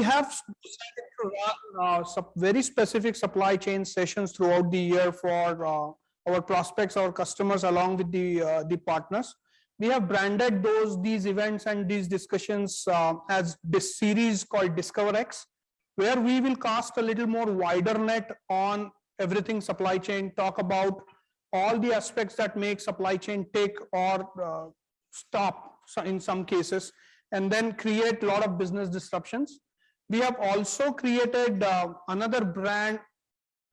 have decided to run very specific supply chain sessions throughout the year for our prospects, our customers, along with the partners. We have branded these events and these discussions as this series called Discover X, where we will cast a little more wider net on everything supply chain, talk about all the aspects that make supply chain take or stop in some cases, and then create a lot of business disruptions. We have also created another brand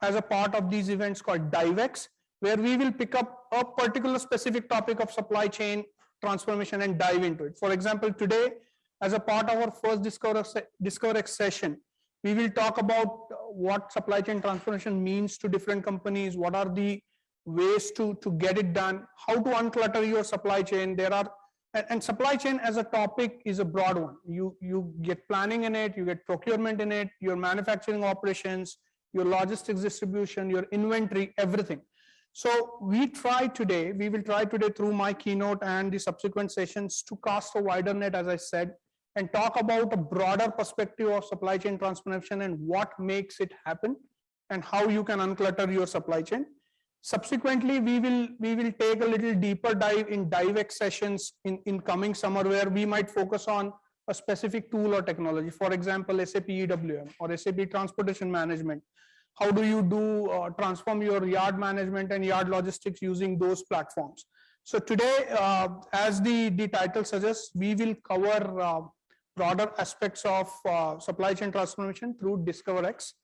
as a part of these events called DiveX, where we will pick up a particular specific topic of supply chain transformation and dive into it. For example, today, as a part of our first Discover X session, we will talk about what supply chain transformation means to different companies, what are the ways to get it done, how to unclutter your supply chain. And supply chain as a topic is a broad one. You get planning in it, you get procurement in it, your manufacturing operations, your logistics distribution, your inventory, everything. So we will try today through my keynote and the subsequent sessions to cast a wider net, as I said, and talk about a broader perspective of supply chain transformation and what makes it happen and how you can unclutter your supply chain. Subsequently, we will take a little deeper dive in DiveX sessions in coming summer, where we might focus on a specific tool or technology. For example, SAP EWM or SAP Transportation Management. How do you transform your yard management and yard logistics using those platforms? So today, as the title suggests, we will cover broader aspects of supply chain transformation through Discover X.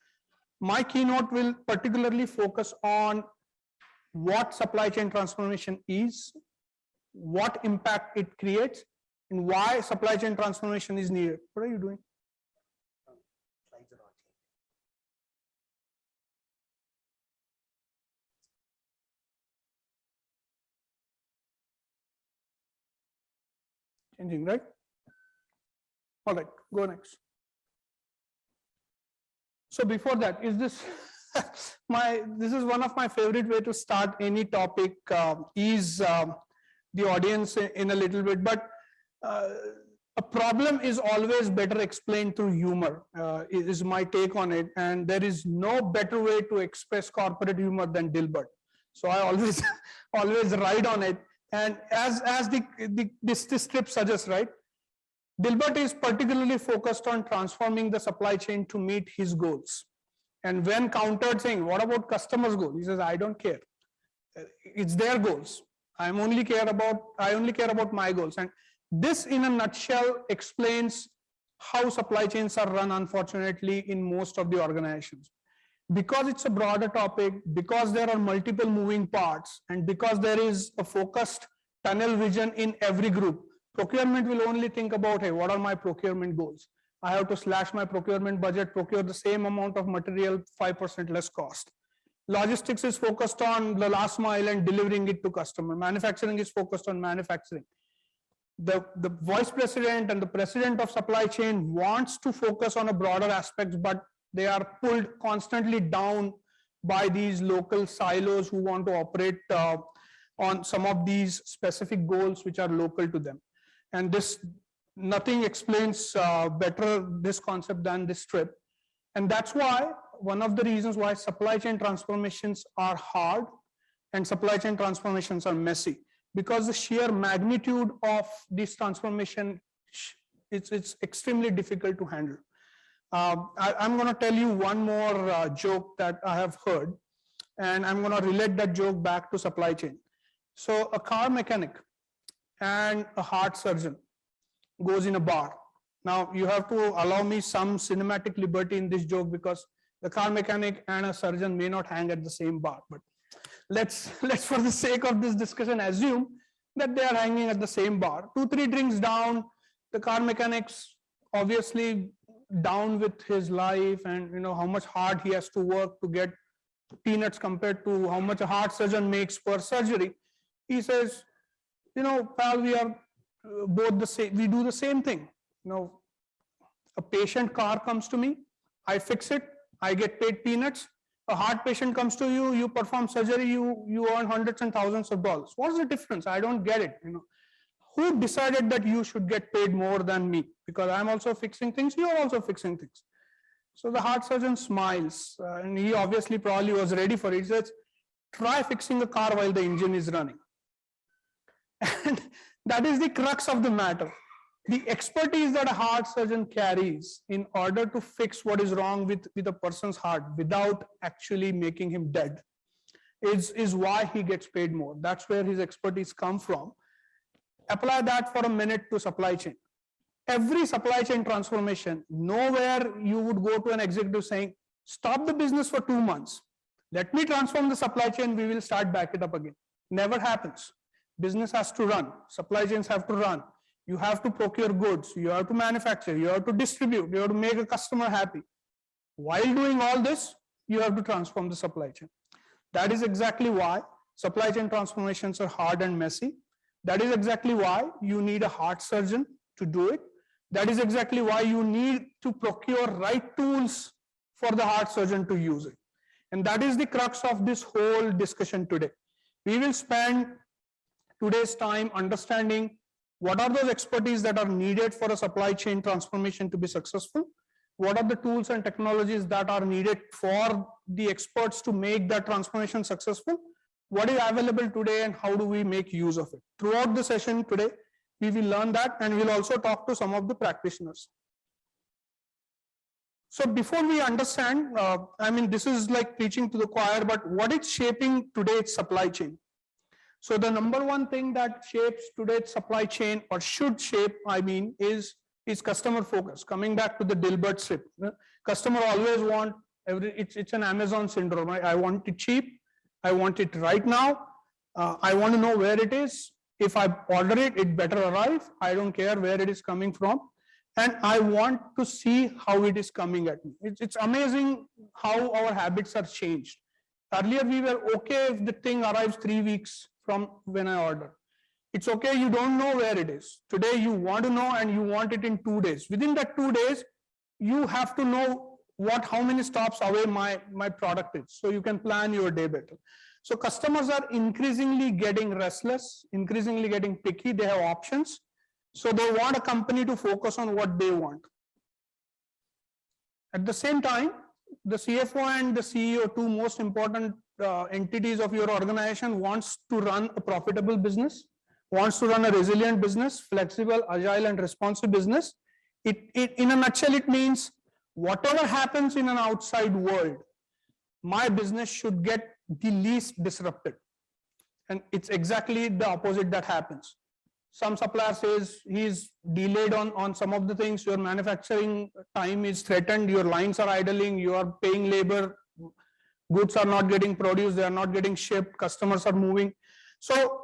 My keynote will particularly focus on what supply chain transformation is, what impact it creates, and why supply chain transformation is needed. What are you doing? Changing, right? All right, go next. So before that, is this this is one of my favorite way to start any topic, ease the audience in a little bit, but a problem is always better explained through humor, is my take on it, and there is no better way to express corporate humor than Dilbert. So I always always ride on it, and as this script suggests, right? Dilbert is particularly focused on transforming the supply chain to meet his goals. And when countered saying, what about customers' goals? He says, I don't care. It's their goals. I only care about my goals. And this in a nutshell explains how supply chains are run, unfortunately, in most of the organizations. Because it's a broader topic, because there are multiple moving parts, and because there is a focused tunnel vision in every group, procurement will only think about, hey, what are my procurement goals? I have to slash my procurement budget, procure the same amount of material, 5% less cost. Logistics is focused on the last mile and delivering it to customer. Manufacturing is focused on manufacturing. The vice president and the president of supply chain wants to focus on a broader aspects, but they are pulled constantly down by these local silos who want to operate on some of these specific goals which are local to them. And nothing explains better this concept than this trip. And that's why one of the reasons why supply chain transformations are hard and supply chain transformations are messy, because the sheer magnitude of this transformation, it's extremely difficult to handle. I'm going to tell you one more joke that I have heard, and I'm going to relate that joke back to supply chain. So a car mechanic and a heart surgeon goes in a bar. Now you have to allow me some cinematic liberty in this joke, because the car mechanic and a surgeon may not hang at the same bar, but let's for the sake of this discussion assume that they are hanging at the same bar. 2-3 drinks down, the car mechanic's obviously down with his life, and you know how much hard he has to work to get peanuts compared to how much a heart surgeon makes per surgery. He says, you know, pal, we are both the same, we do the same thing. You know, a patient car comes to me, I fix it, I get paid peanuts. A heart patient comes to you, you perform surgery, you earn hundreds and thousands of dollars. What's the difference? I don't get it. You know, who decided that you should get paid more than me? Because I'm also fixing things, you're also fixing things. So the heart surgeon smiles, and he obviously probably was ready for it. He says, try fixing a car while the engine is running. And that is the crux of the matter. The expertise that a heart surgeon carries in order to fix what is wrong with a person's heart without actually making him dead is why he gets paid more. That's where his expertise comes from. Apply that for a minute to supply chain. Every supply chain transformation, nowhere you would go to an executive saying, stop the business for 2 months. Let me transform the supply chain, we will start back it up again. Never happens. Business has to run. Supply chains have to run. You have to procure goods. You have to manufacture. You have to distribute. You have to make a customer happy. While doing all this, you have to transform the supply chain. That is exactly why supply chain transformations are hard and messy. That is exactly why you need a heart surgeon to do it. That is exactly why you need to procure right tools for the heart surgeon to use it. And that is the crux of this whole discussion today. We will spend today's time understanding what are those expertise that are needed for a supply chain transformation to be successful. What are the tools and technologies that are needed for the experts to make that transformation successful? What is available today and how do we make use of it? Throughout the session today, we will learn that, and we'll also talk to some of the practitioners. So before we understand, this is like preaching to the choir, but what is shaping today's supply chain? So the number one thing that shapes today's supply chain, or should shape, is customer focus. Coming back to the Dilbert strip, customer always want it's an Amazon syndrome. Right? I want it cheap. I want it right now. I want to know where it is. If I order it, it better arrive. I don't care where it is coming from. And I want to see how it is coming at me. It's amazing how our habits are changed. Earlier, we were okay if the thing arrives 3 weeks from when I order. It's okay, you don't know where it is. Today, you want to know and you want it in 2 days. Within that 2 days, you have to know how many stops away my product is. So you can plan your day better. So customers are increasingly getting restless, increasingly getting picky. They have options. So they want a company to focus on what they want. At the same time, the CFO and the CEO, two most important entities of your organization, wants to run a profitable business, wants to run a resilient business, flexible, agile, and responsive business. In a nutshell, it means whatever happens in an outside world, my business should get the least disrupted. And it's exactly the opposite that happens. Some supplier says he's delayed on some of the things, your manufacturing time is threatened, your lines are idling, you are paying labor, goods are not getting produced, they are not getting shipped, customers are moving. So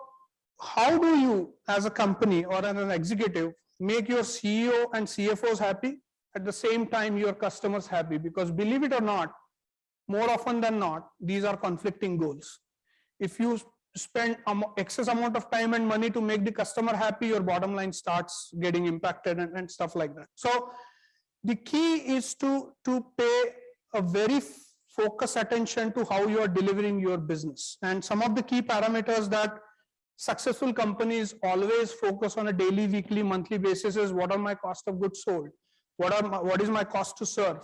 how do you, as a company or as an executive, make your CEO and CFOs happy, at the same time your customers happy? Because believe it or not, more often than not, these are conflicting goals. If you spend excess amount of time and money to make the customer happy, your bottom line starts getting impacted and stuff like that. So the key is to pay a very focused attention to how you are delivering your business. And some of the key parameters that successful companies always focus on a daily, weekly, monthly basis is: what are my cost of goods sold? What is my cost to serve?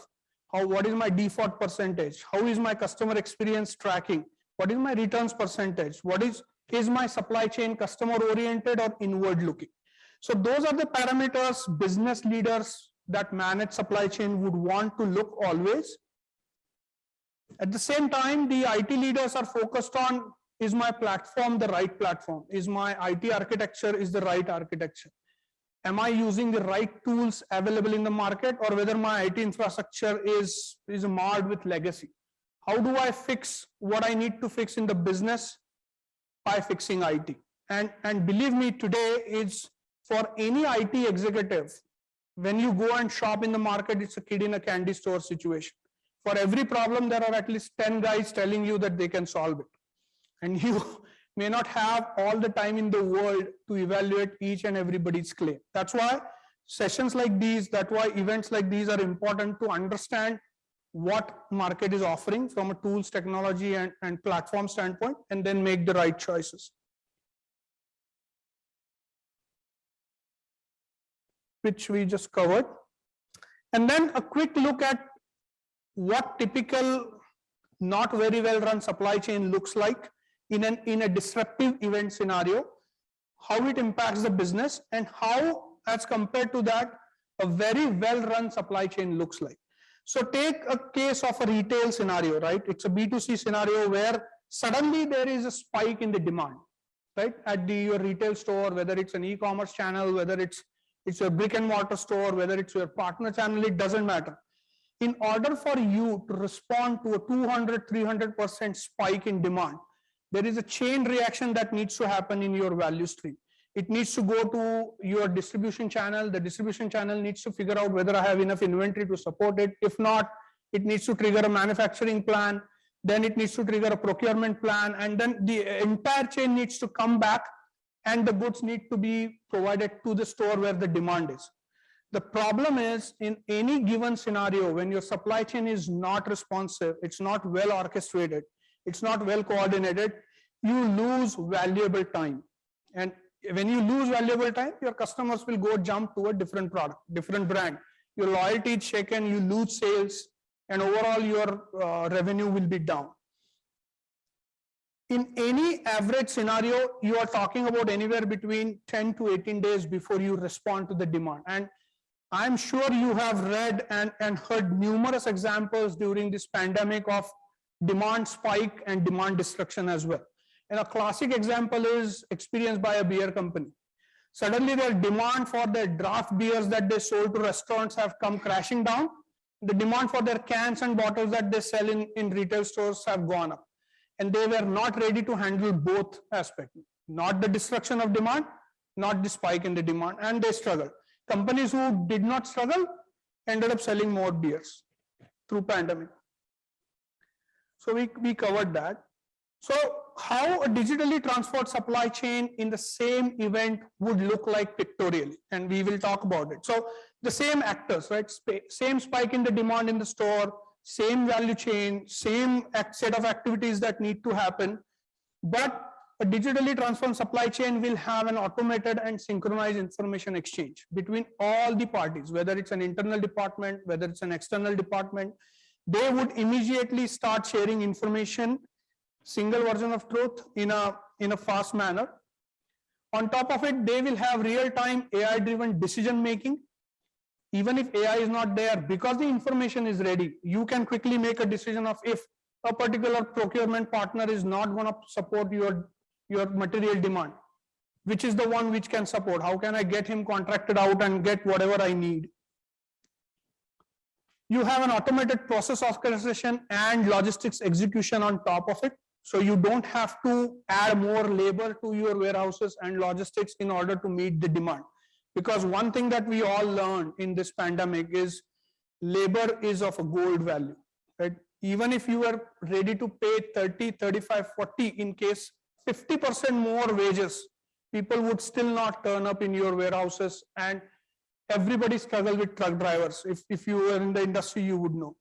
What is my default percentage? How is my customer experience tracking? What is my returns percentage? What is my supply chain customer oriented or inward looking? So those are the parameters business leaders that manage supply chain would want to look always. At the same time, the IT leaders are focused on: is my platform the right platform? Is my IT architecture is the right architecture? Am I using the right tools available in the market, or whether my IT infrastructure is marred with legacy? How do I fix what I need to fix in the business by fixing IT? And believe me, today is for any IT executive, when you go and shop in the market, it's a kid in a candy store situation. For every problem, there are at least 10 guys telling you that they can solve it. And you may not have all the time in the world to evaluate each and everybody's claim. That's why sessions like these, that's why events like these are important, to understand what market is offering from a tools, technology, and platform standpoint, and then make the right choices. which we just covered. And then a quick look at what typical not very well run supply chain looks like in a disruptive event scenario, how it impacts the business, and how, as compared to that, a very well run supply chain looks like. So take a case of a retail scenario, right? It's a B2C scenario where suddenly there is a spike in the demand, right? At your retail store, whether it's an e-commerce channel, whether it's your brick and mortar store, whether it's your partner channel, it doesn't matter. In order for you to respond to a 200-300% spike in demand, there is a chain reaction that needs to happen in your value stream. It needs to go to your distribution channel. The distribution channel needs to figure out whether I have enough inventory to support it. If not, it needs to trigger a manufacturing plan. Then it needs to trigger a procurement plan. And then the entire chain needs to come back, and the goods need to be provided to the store where the demand is. The problem is, in any given scenario, when your supply chain is not responsive, it's not well orchestrated, it's not well coordinated, you lose valuable time. And when you lose valuable time, your customers will go jump to a different product, different brand. Your loyalty is shaken, you lose sales, and overall your revenue will be down. In any average scenario, you are talking about anywhere between 10 to 18 days before you respond to the demand. And I'm sure you have read and heard numerous examples during this pandemic of demand spike and demand destruction as well. And a classic example is experienced by a beer company. Suddenly their demand for their draft beers that they sold to restaurants have come crashing down. The demand for their cans and bottles that they sell in retail stores have gone up. And they were not ready to handle both aspects. Not the destruction of demand, not the spike in the demand, and they struggled. Companies who did not struggle ended up selling more beers through pandemic. So we covered that. So how a digitally transformed supply chain in the same event would look like pictorially, and we will talk about it. So the same actors, right? Same spike in the demand in the store, same value chain, same set of activities that need to happen, but a digitally transformed supply chain will have an automated and synchronized information exchange between all the parties, whether it's an internal department, whether it's an external department. They would immediately start sharing information, single version of truth in a fast manner. On top of it, they will have real-time AI-driven decision making. Even if AI is not there, because the information is ready, you can quickly make a decision of if a particular procurement partner is not going to support your material demand, which is the one which can support. How can I get him contracted out and get whatever I need? You have an automated process orchestration and logistics execution on top of it. So you don't have to add more labor to your warehouses and logistics in order to meet the demand. Because one thing that we all learned in this pandemic is labor is of a gold value, right? Even if you are ready to pay 30, 35, 40, in case 50% more wages, people would still not turn up in your warehouses, and everybody struggle with truck drivers. If you were in the industry, you would know.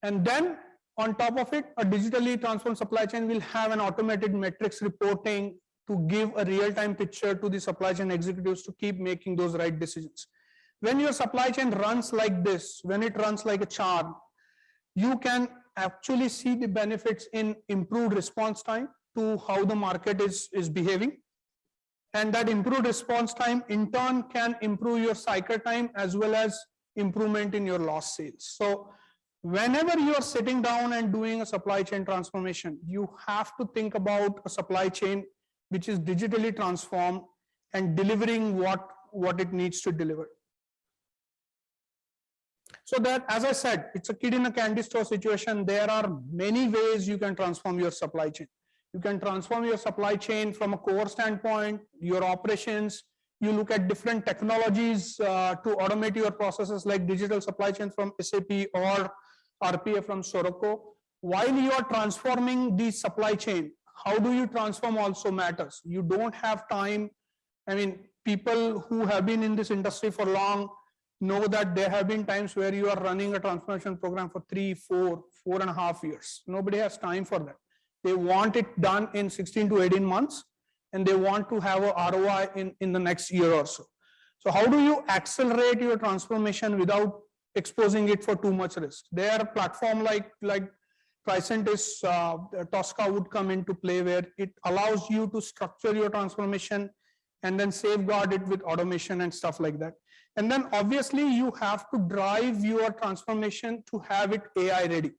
And then on top of it, a digitally transformed supply chain will have an automated metrics reporting to give a real-time picture to the supply chain executives to keep making those right decisions. When your supply chain runs like this, when it runs like a charm, you can actually see the benefits in improved response time to how the market is behaving. And that improved response time in turn can improve your cycle time as well as improvement in your lost sales. So whenever you are sitting down and doing a supply chain transformation, you have to think about a supply chain which is digitally transformed and delivering what it needs to deliver. So that, as I said, it's a kid in a candy store situation. There are many ways you can transform your supply chain. You can transform your supply chain from a core standpoint, your operations. You look at different technologies to automate your processes, like digital supply chain from SAP or RPA from Soroco. While you are transforming the supply chain, how do you transform also matters. You don't have time. I mean, people who have been in this industry for long know that there have been times where you are running a transformation program for 3, 4, 4.5 years. Nobody has time for that. They want it done in 16 to 18 months, and they want to have a ROI in the next year or so. So how do you accelerate your transformation without exposing it for too much risk? Their platform like Tricentis, Tosca would come into play, where it allows you to structure your transformation and then safeguard it with automation and stuff like that. And then obviously you have to drive your transformation to have it AI ready.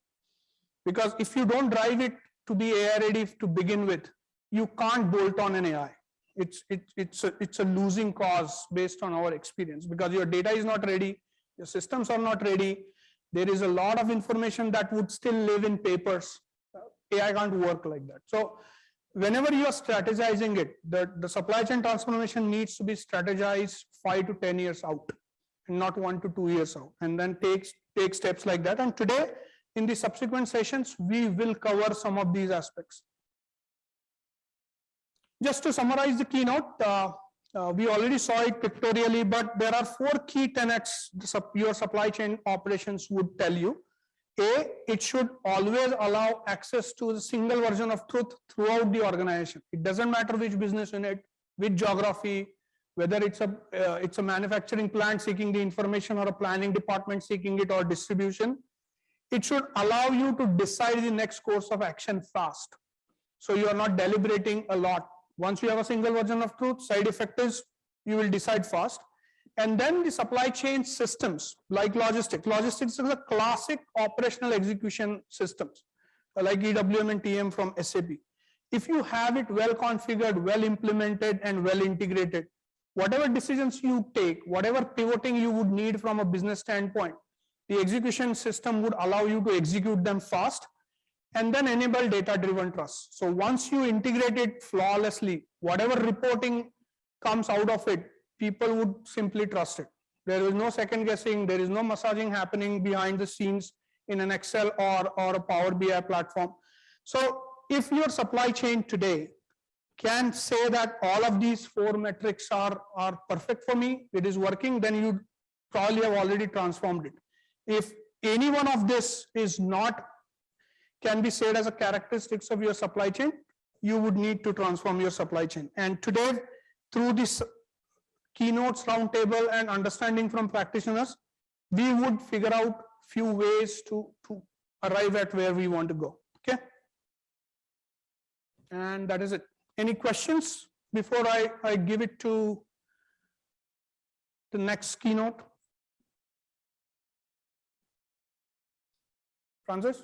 Because if you don't drive it to be AI ready to begin with, you can't bolt on an AI. It's a losing cause based on our experience, because your data is not ready, your systems are not ready. There is a lot of information that would still live in papers. AI can't work like that. So whenever you are strategizing it, the supply chain transformation needs to be strategized 5 to 10 years out, and not 1 to 2 years out, and then take steps like that. And today, in the subsequent sessions, we will cover some of these aspects. Just to summarize the keynote, we already saw it pictorially, but there are 4 key tenets your supply chain operations would tell you. A, it should always allow access to the single version of truth throughout the organization. It doesn't matter which business unit, which geography, whether it's a manufacturing plant seeking the information, or a planning department seeking it, or distribution. It should allow you to decide the next course of action fast. So you are not deliberating a lot. Once you have a single version of truth, side effect is you will decide fast. And then the supply chain systems like logistics. Logistics is a classic operational execution systems like EWM and TM from SAP. If you have it well configured, well implemented, and well integrated, whatever decisions you take, whatever pivoting you would need from a business standpoint, the execution system would allow you to execute them fast, and then enable data-driven trust. So once you integrate it flawlessly, whatever reporting comes out of it, people would simply trust it. There is no second guessing, there is no massaging happening behind the scenes in an Excel or a Power BI platform. So if your supply chain today can say that all of these 4 metrics are perfect for me, it is working, then you probably have already transformed it. If any one of this is not, can be said as a characteristics of your supply chain, you would need to transform your supply chain. And today, through this keynotes roundtable and understanding from practitioners, we would figure out few ways to arrive at where we want to go. Okay, and that is it. Any questions before I give it to the next keynote? Francis?